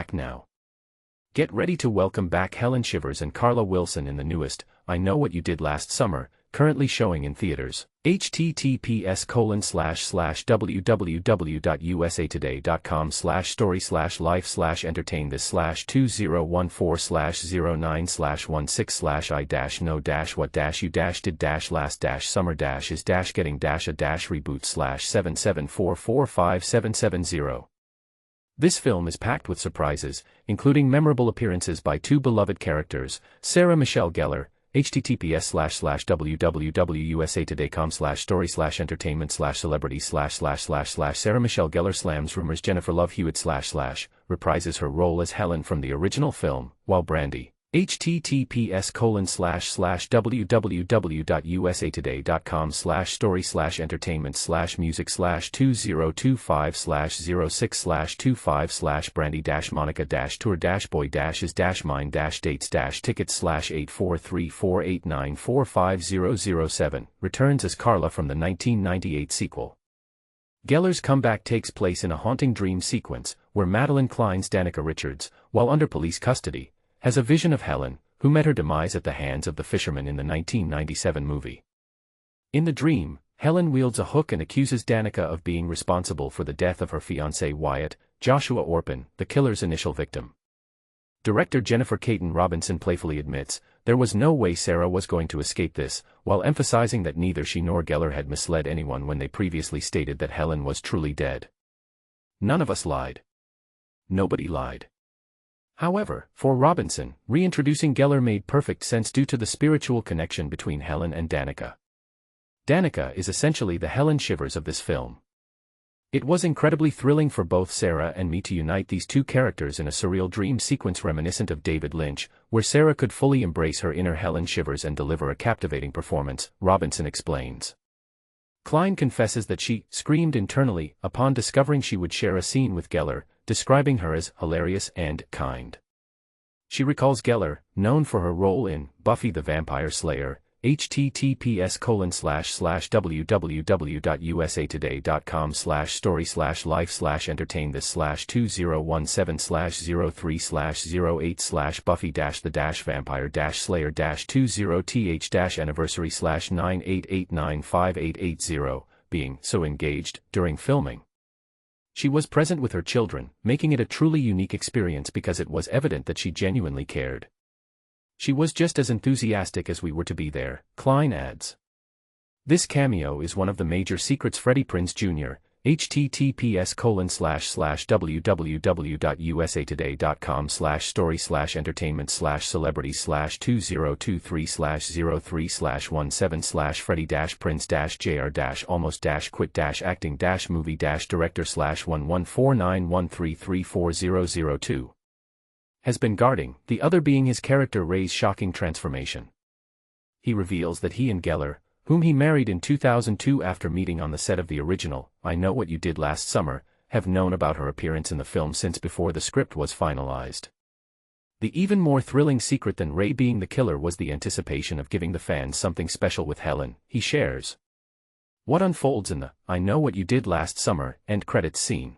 back now. Get ready to welcome back Helen Shivers and Carla Wilson in the newest, I Know What You Did Last Summer, currently showing in theaters. https://www.usatoday.com/story/life/I-know-what-you-did-last summer-is-getting-a--146/097445770. This film is packed with surprises, including memorable appearances by two beloved characters, Sarah Michelle Gellar, https://www.usatoday.com/story/entertainment/celebrity/Sarah Michelle Gellar slams rumors Jennifer Love Hewitt / reprises her role as Helen from the original film, while Brandy, https://www.usatoday.com/story/entertainment/music/2025/brandy-monica-tour-boy-is-mine-dates-tickets/843489450007, returns as Carla from the 1998 sequel. Gellar's comeback takes place in a haunting dream sequence, where Madeline Klein's Danica Richards, while under police custody, has a vision of Helen, who met her demise at the hands of the fisherman in the 1997 movie. In the dream, Helen wields a hook and accuses Danica of being responsible for the death of her fiancé Wyatt, Joshua Orpin, the killer's initial victim. Director Jennifer Caton Robinson playfully admits, there was no way Sarah was going to escape this, while emphasizing that neither she nor Gellar had misled anyone when they previously stated that Helen was truly dead. None of us lied. Nobody lied. However, for Robinson, reintroducing Gellar made perfect sense due to the spiritual connection between Helen and Danica. Danica is essentially the Helen Shivers of this film. It was incredibly thrilling for both Sarah and me to unite these two characters in a surreal dream sequence reminiscent of David Lynch, where Sarah could fully embrace her inner Helen Shivers and deliver a captivating performance, Robinson explains. Klein confesses that she screamed internally upon discovering she would share a scene with Gellar, describing her as hilarious and kind. She recalls Gellar, known for her role in Buffy the Vampire Slayer, https://www.usatoday.com/story/life/entertain this/2017/03/080/Buffy-the-Vampire/Slayer-20TH-anniversary/9889580, being so engaged during filming. She was present with her children, making it a truly unique experience because it was evident that she genuinely cared. She was just as enthusiastic as we were to be there, Klein adds. This cameo is one of the major secrets Freddie Prinze Jr., https://www.usatoday.com/story/entertainment/celebrity/2023/003/117/Freddie-Prinze-JR-almost-quit-acting-movie-director/114491334002 has been guarding, the other being his character Ray's shocking transformation. He reveals that he and Gellar, whom he married in 2002 after meeting on the set of the original, I Know What You Did Last Summer, have known about her appearance in the film since before the script was finalized. The even more thrilling secret than Ray being the killer was the anticipation of giving the fans something special with Helen, he shares. What unfolds in the I Know What You Did Last Summer end credits scene?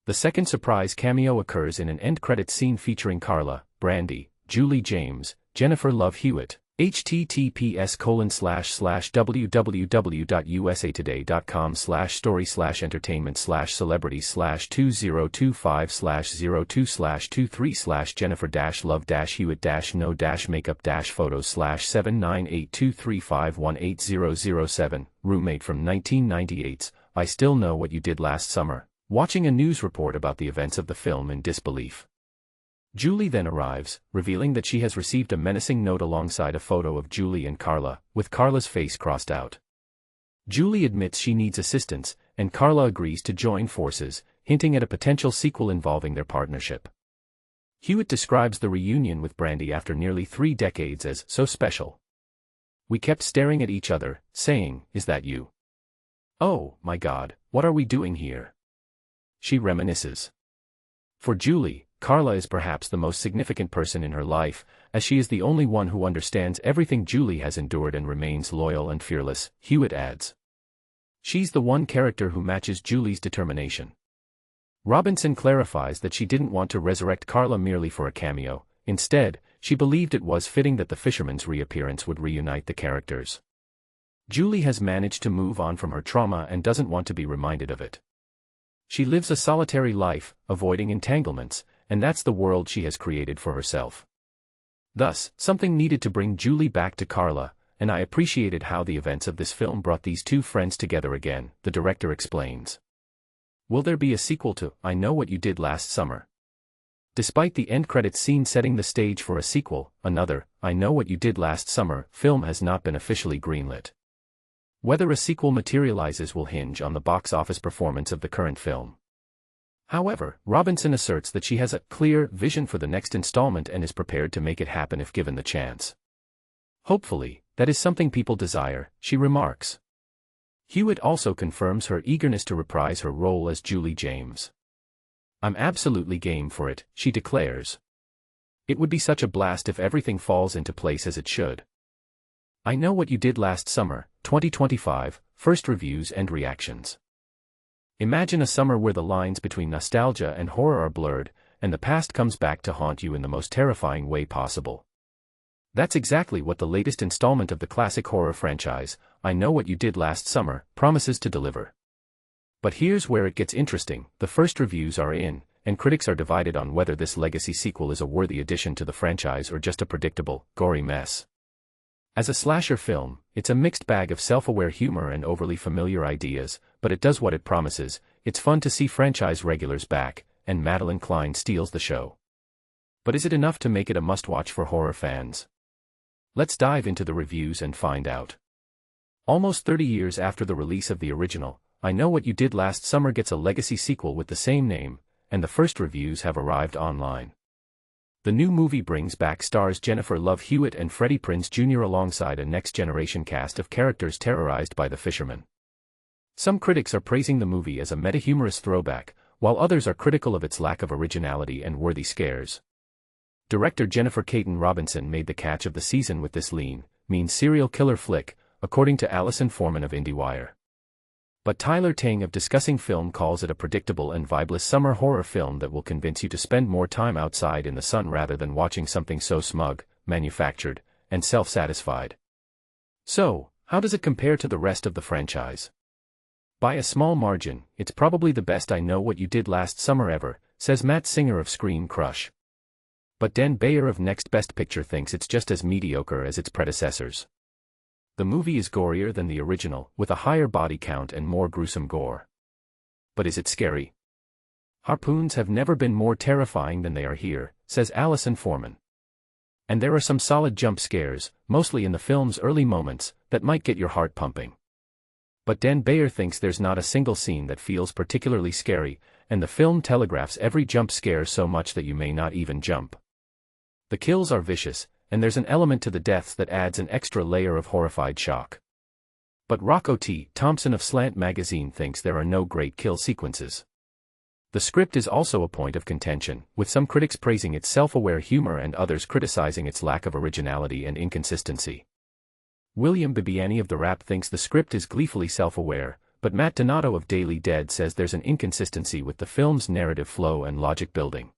The second surprise cameo occurs in an end credits scene featuring Carla, Brandy, Julie James, Jennifer Love Hewitt, https://www.usatoday.com/story/entertainment/celebrity/2025/023/jennifer-love-hewitt-no-makeup-photos/79823518007, roommate from 1998's I Still Know What You Did Last Summer, watching a news report about the events of the film in disbelief. Julie then arrives, revealing that she has received a menacing note alongside a photo of Julie and Carla, with Carla's face crossed out. Julie admits she needs assistance, and Carla agrees to join forces, hinting at a potential sequel involving their partnership. Hewitt describes the reunion with Brandy after nearly 3 decades as so special. We kept staring at each other, saying, "Is that you? Oh, my God, what are we doing here?" She reminisces. For Julie, Carla is perhaps the most significant person in her life, as she is the only one who understands everything Julie has endured and remains loyal and fearless, Hewitt adds. She's the one character who matches Julie's determination. Robinson clarifies that she didn't want to resurrect Carla merely for a cameo. Instead, she believed it was fitting that the fisherman's reappearance would reunite the characters. Julie has managed to move on from her trauma and doesn't want to be reminded of it. She lives a solitary life, avoiding entanglements, and that's the world she has created for herself. Thus, something needed to bring Julie back to Carla, and I appreciated how the events of this film brought these two friends together again, the director explains. Will there be a sequel to I Know What You Did Last Summer? Despite the end credits scene setting the stage for a sequel, another, I Know What You Did Last Summer, film has not been officially greenlit. Whether a sequel materializes will hinge on the box office performance of the current film. However, Robinson asserts that she has a clear vision for the next installment and is prepared to make it happen if given the chance. Hopefully, that is something people desire, she remarks. Hewitt also confirms her eagerness to reprise her role as Julie James. I'm absolutely game for it, she declares. It would be such a blast if everything falls into place as it should. I Know What You Did Last Summer, 2025, first reviews and reactions. Imagine a summer where the lines between nostalgia and horror are blurred, and the past comes back to haunt you in the most terrifying way possible. That's exactly what the latest installment of the classic horror franchise, I Know What You Did Last Summer, promises to deliver. But here's where it gets interesting. The first reviews are in, and critics are divided on whether this legacy sequel is a worthy addition to the franchise or just a predictable, gory mess. As a slasher film, it's a mixed bag of self-aware humor and overly familiar ideas, but it does what it promises. It's fun to see franchise regulars back, and Madeline Klein steals the show. But is it enough to make it a must-watch for horror fans? Let's dive into the reviews and find out. Almost 30 years after the release of the original, I Know What You Did Last Summer gets a legacy sequel with the same name, and the first reviews have arrived online. The new movie brings back stars Jennifer Love Hewitt and Freddie Prinze Jr. alongside a next-generation cast of characters terrorized by the fisherman. Some critics are praising the movie as a meta-humorous throwback, while others are critical of its lack of originality and worthy scares. Director Jennifer Caton Robinson made the catch of the season with this lean, mean serial killer flick, according to Allison Foreman of IndieWire. But Tyler Tang of Discussing Film calls it a predictable and vibeless summer horror film that will convince you to spend more time outside in the sun rather than watching something so smug, manufactured, and self-satisfied. So, how does it compare to the rest of the franchise? By a small margin, it's probably the best I Know What You Did Last Summer ever, says Matt Singer of Screen Crush. But Dan Bayer of Next Best Picture thinks it's just as mediocre as its predecessors. The movie is gorier than the original, with a higher body count and more gruesome gore. But is it scary? Harpoons have never been more terrifying than they are here, says Allison Foreman. And there are some solid jump scares, mostly in the film's early moments, that might get your heart pumping. But Dan Bayer thinks there's not a single scene that feels particularly scary, and the film telegraphs every jump scare so much that you may not even jump. The kills are vicious, and there's an element to the deaths that adds an extra layer of horrified shock. But Rocco T. Thompson of Slant Magazine thinks there are no great kill sequences. The script is also a point of contention, with some critics praising its self-aware humor and others criticizing its lack of originality and inconsistency. William Bibiani of The Wrap thinks the script is gleefully self-aware, but Matt Donato of Daily Dead says there's an inconsistency with the film's narrative flow and logic building.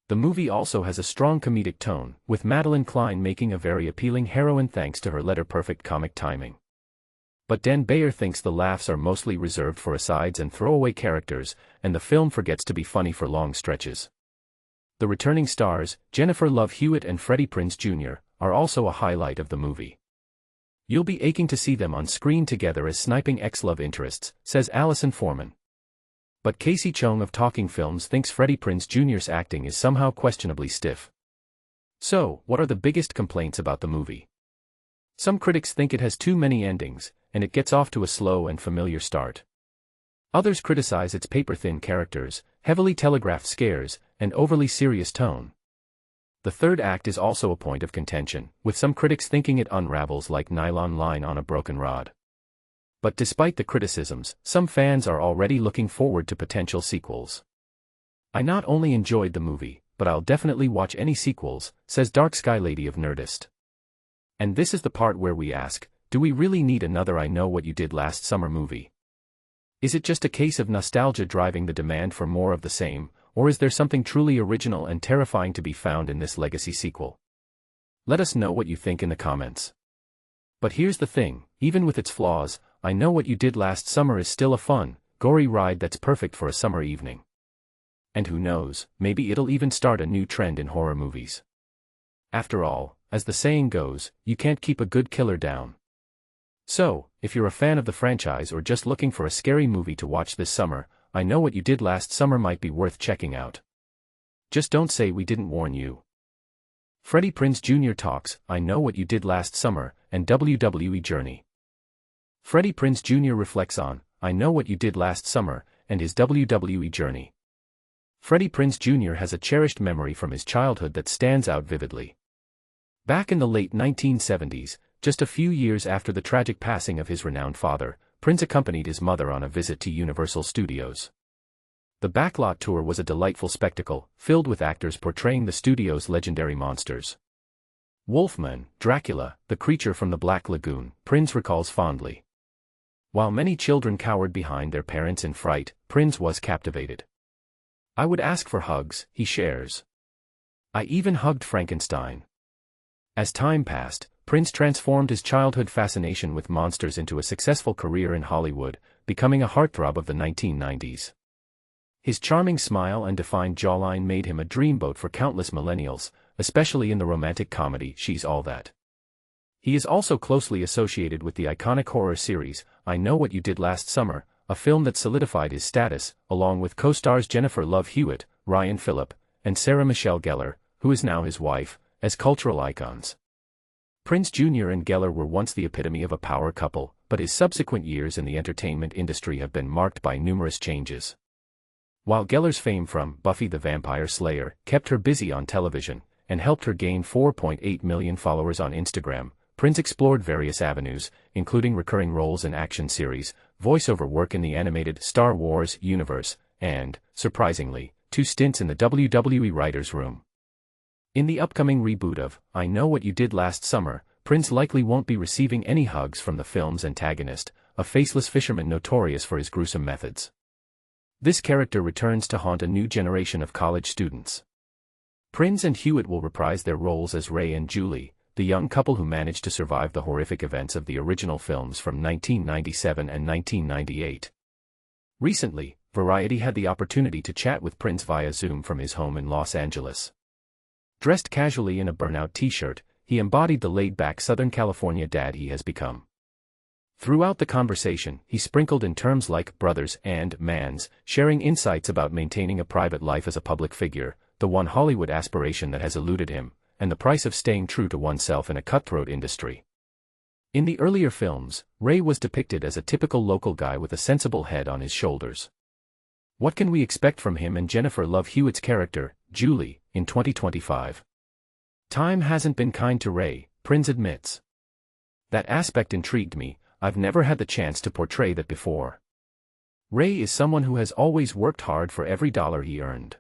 The movie also has a strong comedic tone, with Madeline Klein making a very appealing heroine thanks to her letter-perfect comic timing. But Dan Bayer thinks the laughs are mostly reserved for asides and throwaway characters, and the film forgets to be funny for long stretches. The returning stars, Jennifer Love Hewitt and Freddie Prinze Jr., are also a highlight of the movie. You'll be aching to see them on screen together as sniping ex-love interests, says Allison Foreman. But Casey Chung of Talking Films thinks Freddie Prinze Jr.'s acting is somehow questionably stiff. So, what are the biggest complaints about the movie? Some critics think it has too many endings, and it gets off to a slow and familiar start. Others criticize its paper-thin characters, heavily telegraphed scares, and overly serious tone. The third act is also a point of contention, with some critics thinking it unravels like nylon line on a broken rod. But despite the criticisms, some fans are already looking forward to potential sequels. I not only enjoyed the movie, but I'll definitely watch any sequels, says Dark Sky Lady of Nerdist. And this is the part where we ask, do we really need another I Know What You Did Last Summer movie? Is it just a case of nostalgia driving the demand for more of the same, or is there something truly original and terrifying to be found in this legacy sequel? Let us know what you think in the comments. But here's the thing, even with its flaws, I Know What You Did Last Summer is still a fun, gory ride that's perfect for a summer evening. And who knows, maybe it'll even start a new trend in horror movies. After all, as the saying goes, you can't keep a good killer down. So, if you're a fan of the franchise or just looking for a scary movie to watch this summer, I Know What You Did Last Summer might be worth checking out. Just don't say we didn't warn you. Freddie Prinze Jr. talks, I Know What You Did Last Summer, and WWE Journey. Freddie Prinze Jr. reflects on, I Know What You Did Last Summer, and his WWE journey. Freddie Prinze Jr. has a cherished memory from his childhood that stands out vividly. Back in the late 1970s, just a few years after the tragic passing of his renowned father, Prinze accompanied his mother on a visit to Universal Studios. The backlot tour was a delightful spectacle, filled with actors portraying the studio's legendary monsters. Wolfman, Dracula, the creature from the Black Lagoon, Prinze recalls fondly. While many children cowered behind their parents in fright, Prinze was captivated. I would ask for hugs, he shares. I even hugged Frankenstein. As time passed, Prinze transformed his childhood fascination with monsters into a successful career in Hollywood, becoming a heartthrob of the 1990s. His charming smile and defined jawline made him a dreamboat for countless millennials, especially in the romantic comedy She's All That. He is also closely associated with the iconic horror series, I Know What You Did Last Summer, a film that solidified his status, along with co-stars Jennifer Love Hewitt, Ryan Phillip, and Sarah Michelle Gellar, who is now his wife, as cultural icons. Prinze Jr. and Gellar were once the epitome of a power couple, but his subsequent years in the entertainment industry have been marked by numerous changes. While Gellar's fame from Buffy the Vampire Slayer kept her busy on television, and helped her gain 4.8 million followers on Instagram, Prinze explored various avenues, including recurring roles in action series, voiceover work in the animated Star Wars universe, and, surprisingly, 2 stints in the WWE writers' room. In the upcoming reboot of I Know What You Did Last Summer, Prinze likely won't be receiving any hugs from the film's antagonist, a faceless fisherman notorious for his gruesome methods. This character returns to haunt a new generation of college students. Prinze and Hewitt will reprise their roles as Ray and Julie, the young couple who managed to survive the horrific events of the original films from 1997 and 1998. Recently, Variety had the opportunity to chat with Prinze via Zoom from his home in Los Angeles. Dressed casually in a burnout t-shirt, he embodied the laid-back Southern California dad he has become. Throughout the conversation, he sprinkled in terms like brothers and mans, sharing insights about maintaining a private life as a public figure, the one Hollywood aspiration that has eluded him, and the price of staying true to oneself in a cutthroat industry. In the earlier films, Ray was depicted as a typical local guy with a sensible head on his shoulders. What can we expect from him and Jennifer Love Hewitt's character, Julie, in 2025? Time hasn't been kind to Ray, Prinze admits. That aspect intrigued me, I've never had the chance to portray that before. Ray is someone who has always worked hard for every dollar he earned.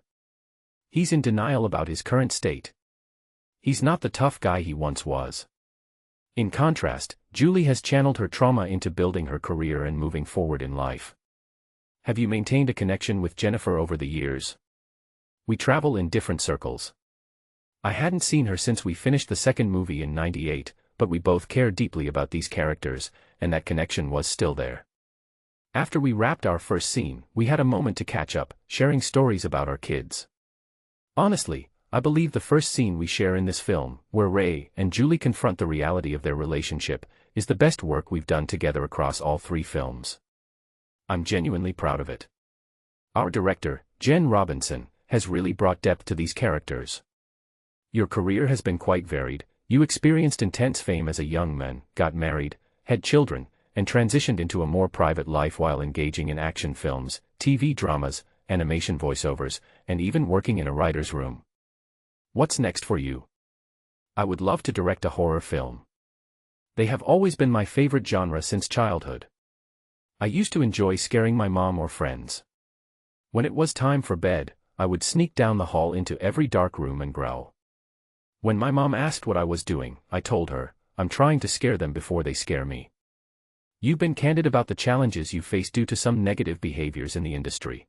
He's in denial about his current state. He's not the tough guy he once was. In contrast, Julie has channeled her trauma into building her career and moving forward in life. Have you maintained a connection with Jennifer over the years? We travel in different circles. I hadn't seen her since we finished the second movie in '98, but we both care deeply about these characters, and that connection was still there. After we wrapped our first scene, we had a moment to catch up, sharing stories about our kids. Honestly, I believe the first scene we share in this film, where Ray and Julie confront the reality of their relationship, is the best work we've done together across all 3 films. I'm genuinely proud of it. Our director, Jen Robinson, has really brought depth to these characters. Your career has been quite varied. You experienced intense fame as a young man, got married, had children, and transitioned into a more private life while engaging in action films, TV dramas, animation voiceovers, and even working in a writer's room. What's next for you? I would love to direct a horror film. They have always been my favorite genre since childhood. I used to enjoy scaring my mom or friends. When it was time for bed, I would sneak down the hall into every dark room and growl. When my mom asked what I was doing, I told her, I'm trying to scare them before they scare me. You've been candid about the challenges you face due to some negative behaviors in the industry.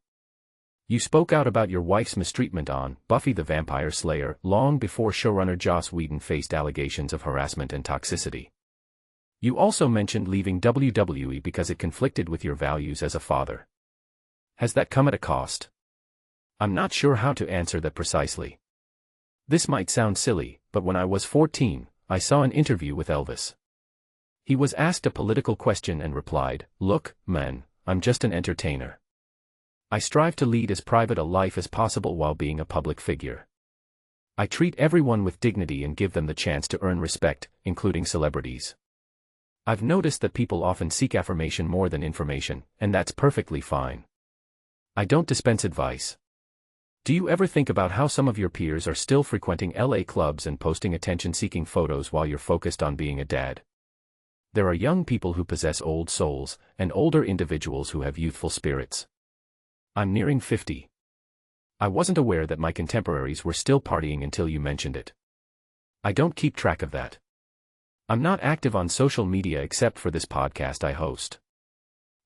You spoke out about your wife's mistreatment on Buffy the Vampire Slayer long before showrunner Joss Whedon faced allegations of harassment and toxicity. You also mentioned leaving WWE because it conflicted with your values as a father. Has that come at a cost? I'm not sure how to answer that precisely. This might sound silly, but when I was 14, I saw an interview with Elvis. He was asked a political question and replied, "Look, man, I'm just an entertainer. I strive to lead as private a life as possible while being a public figure. I treat everyone with dignity and give them the chance to earn respect, including celebrities. I've noticed that people often seek affirmation more than information, and that's perfectly fine. I don't dispense advice. Do you ever think about how some of your peers are still frequenting LA clubs and posting attention-seeking photos while you're focused on being a dad? There are young people who possess old souls, and older individuals who have youthful spirits. I'm nearing 50. I wasn't aware that my contemporaries were still partying until you mentioned it. I don't keep track of that. I'm not active on social media except for this podcast I host.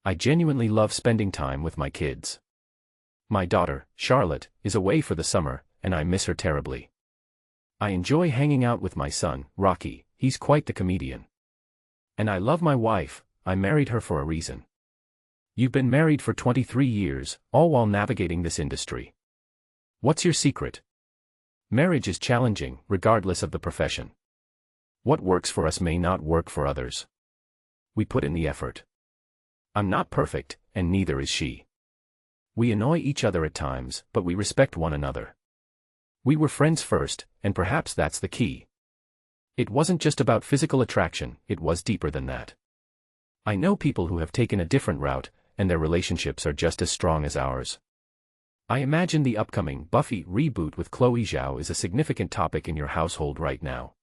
I genuinely love spending time with my kids. My daughter, Charlotte, is away for the summer, and I miss her terribly. I enjoy hanging out with my son, Rocky, he's quite the comedian. And I love my wife, I married her for a reason. You've been married for 23 years, all while navigating this industry. What's your secret? Marriage is challenging, regardless of the profession. What works for us may not work for others. We put in the effort. I'm not perfect, and neither is she. We annoy each other at times, but we respect one another. We were friends first, and perhaps that's the key. It wasn't just about physical attraction, it was deeper than that. I know people who have taken a different route, and their relationships are just as strong as ours. I imagine the upcoming Buffy reboot with Chloe Zhao is a significant topic in your household right now.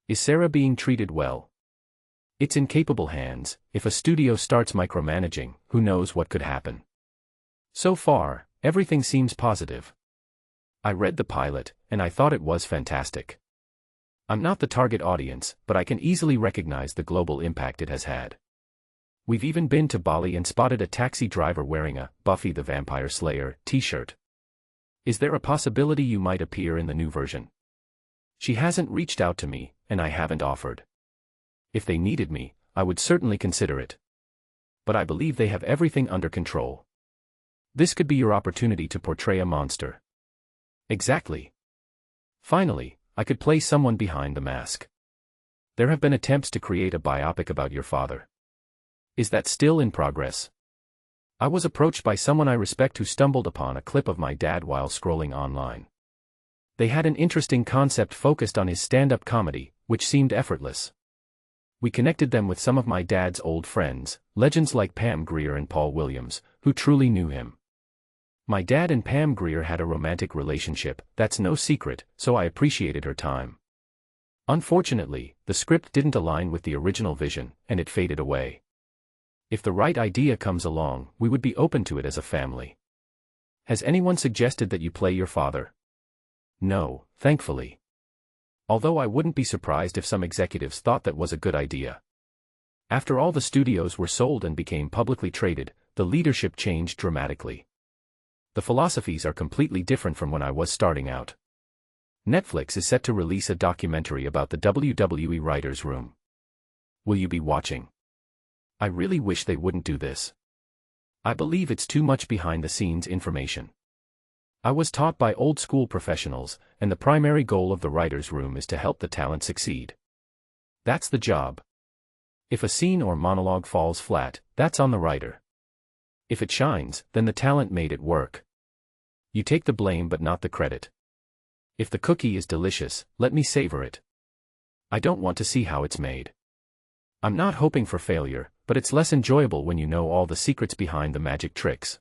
Is Sarah being treated well? It's in capable hands. If a studio starts micromanaging, who knows what could happen. So far, everything seems positive. I read the pilot, and I thought it was fantastic. I'm not the target audience, but I can easily recognize the global impact it has had. We've even been to Bali and spotted a taxi driver wearing a Buffy the Vampire Slayer t-shirt. Is there a possibility you might appear in the new version? She hasn't reached out to me, and I haven't offered. If they needed me, I would certainly consider it. But I believe they have everything under control. This could be your opportunity to portray a monster. Exactly. Finally, I could play someone behind the mask. There have been attempts to create a biopic about your father. Is that still in progress? I was approached by someone I respect who stumbled upon a clip of my dad while scrolling online. They had an interesting concept focused on his stand-up comedy, which seemed effortless. We connected them with some of my dad's old friends, legends like Pam Grier and Paul Williams, who truly knew him. My dad and Pam Grier had a romantic relationship, that's no secret, so I appreciated her time. Unfortunately, the script didn't align with the original vision, and it faded away. If the right idea comes along, we would be open to it as a family. Has anyone suggested that you play your father? No, thankfully. Although I wouldn't be surprised if some executives thought that was a good idea. After all the studios were sold and became publicly traded, the leadership changed dramatically. The philosophies are completely different from when I was starting out. Netflix is set to release a documentary about the WWE writers' room. Will you be watching? I really wish they wouldn't do this. I believe it's too much behind-the-scenes information. I was taught by old-school professionals, and the primary goal of the writer's room is to help the talent succeed. That's the job. If a scene or monologue falls flat, that's on the writer. If it shines, then the talent made it work. You take the blame but not the credit. If the cookie is delicious, let me savor it. I don't want to see how it's made. I'm not hoping for failure, but it's less enjoyable when you know all the secrets behind the magic tricks.